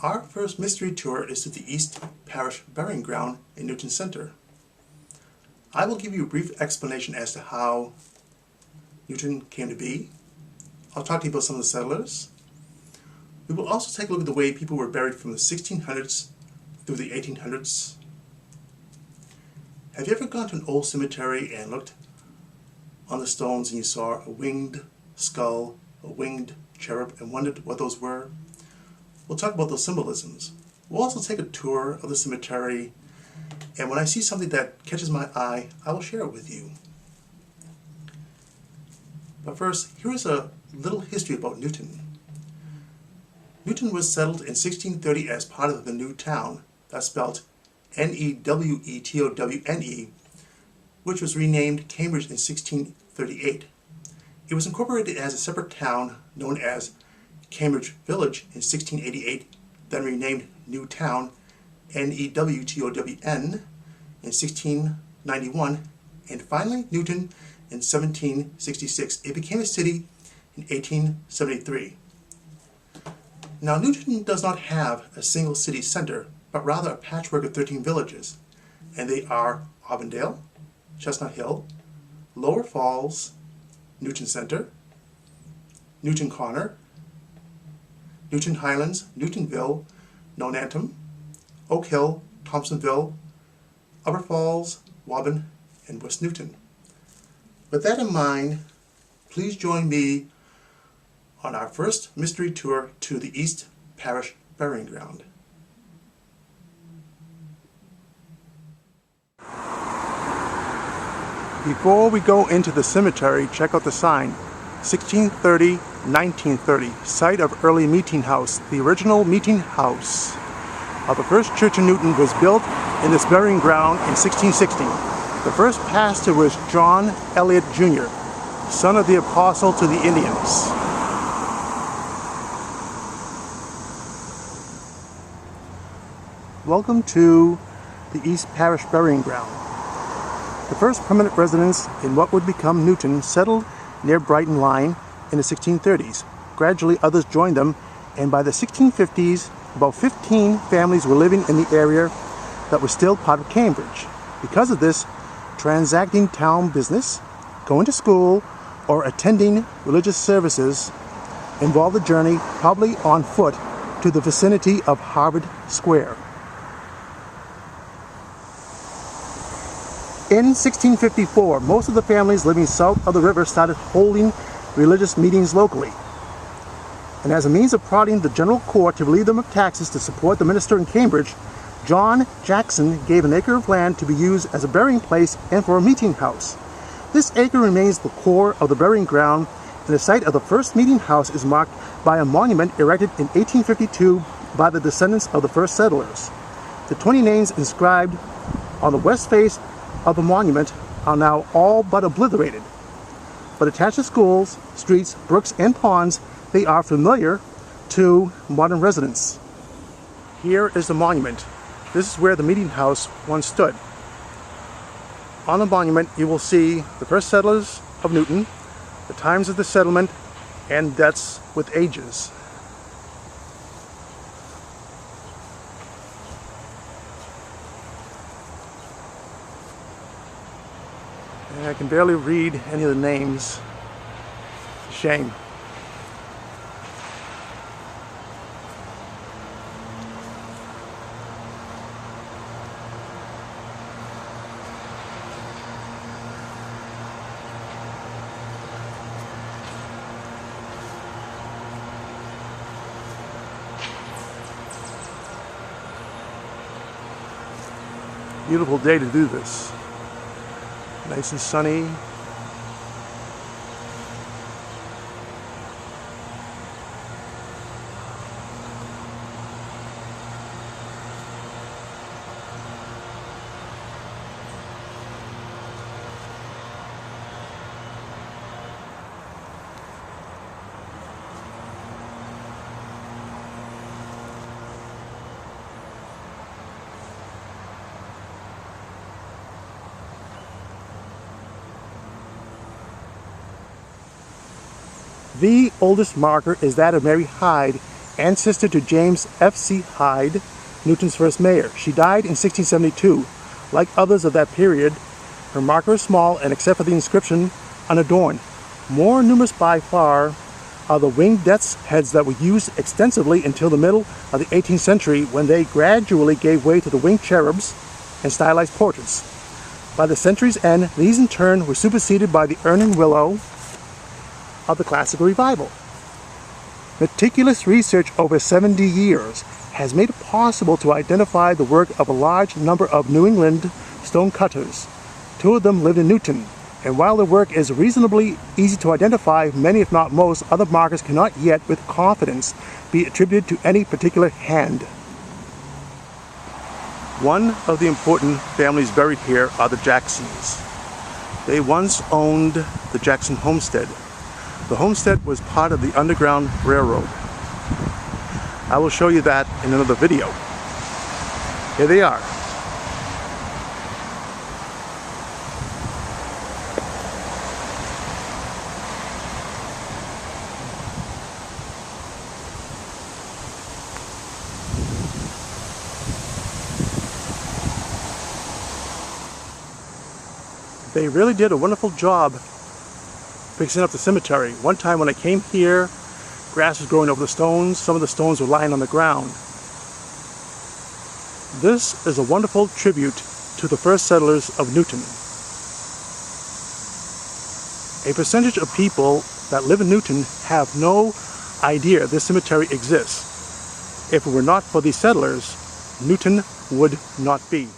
Our first mystery tour is to the East Parish Burying Ground in Newton Center. I will give you a brief explanation as to how Newton came to be. I'll talk to you about some of the settlers. We will also take a look at the way people were buried from the 1600s through the 1800s. Have you ever gone to an old cemetery and looked on the stones and you saw a winged skull, a winged cherub, and wondered what those were? We'll talk about those symbolisms. We'll also take a tour of the cemetery, and when I see something that catches my eye, I will share it with you. But first, here is a little history about Newton. Newton was settled in 1630 as part of the new town, that's spelled N-E-W-E-T-O-W-N-E, which was renamed Cambridge in 1638. It was incorporated as a separate town known as Cambridge Village in 1688, then renamed New Town, N-E-W-T-O-W-N, in 1691, and finally Newton in 1766. It became a city in 1873. Now, Newton does not have a single city center, but rather a patchwork of 13 villages, and they are Auburndale, Chestnut Hill, Lower Falls, Newton Center, Newton Corner, Newton Highlands, Newtonville, Nonantum, Oak Hill, Thompsonville, Upper Falls, Woburn, and West Newton. With that in mind, please join me on our first mystery tour to the East Parish Burying Ground. Before we go into the cemetery, check out the sign. 1630-1930, site of early meeting house. The original meeting house of the first church in Newton was built in this burying ground in 1660. The first pastor was John Eliot Jr., son of the apostle to the Indians. Welcome to the East Parish Burying Ground. The first permanent residents in what would become Newton settled near Brighton Line in the 1630s. Gradually others joined them, and by the 1650s about 15 families were living in the area that was still part of Cambridge. Because of this, transacting town business, going to school, or attending religious services involved a journey, probably on foot, to the vicinity of Harvard Square. In 1654, most of the families living south of the river started holding religious meetings locally. And as a means of prodding the general court to relieve them of taxes to support the minister in Cambridge, John Jackson gave an acre of land to be used as a burying place and for a meeting house. This acre remains the core of the burying ground, and the site of the first meeting house is marked by a monument erected in 1852 by the descendants of the first settlers. The 20 names inscribed on the west face of the monument are now all but obliterated, but attached to schools, streets, brooks, and ponds, they are familiar to modern residents. Here is the monument. This is where the meeting house once stood. On the monument you will see the first settlers of Newton, the times of the settlement, and deaths with ages. And I can barely read any of the names. It's a shame. Beautiful day to do this. Nice and sunny. The oldest marker is that of Mary Hyde ancestor to James F.C. Hyde, Newton's first mayor. She died in 1672. Like others of that period, her marker is small and, except for the inscription, unadorned. More numerous by far are the winged death's heads that were used extensively until the middle of the 18th century, when they gradually gave way to the winged cherubs and stylized portraits. By the century's end, these in turn were superseded by the urn willow of the classical revival. Meticulous research over 70 years has made it possible to identify the work of a large number of New England stone cutters. 2 of them lived in Newton, and while their work is reasonably easy to identify, many, if not most, other markers cannot yet with confidence be attributed to any particular hand. One of the important families buried here are the Jacksons. They once owned the Jackson homestead. The homestead was part of the Underground Railroad. I will show you that in another video. Here they are. They really did a wonderful job fixing up the cemetery. One time when I came here, grass was growing over the stones. Some of the stones were lying on the ground. This is a wonderful tribute to the first settlers of Newton. A percentage of people that live in Newton have no idea this cemetery exists. If it were not for these settlers, Newton would not be.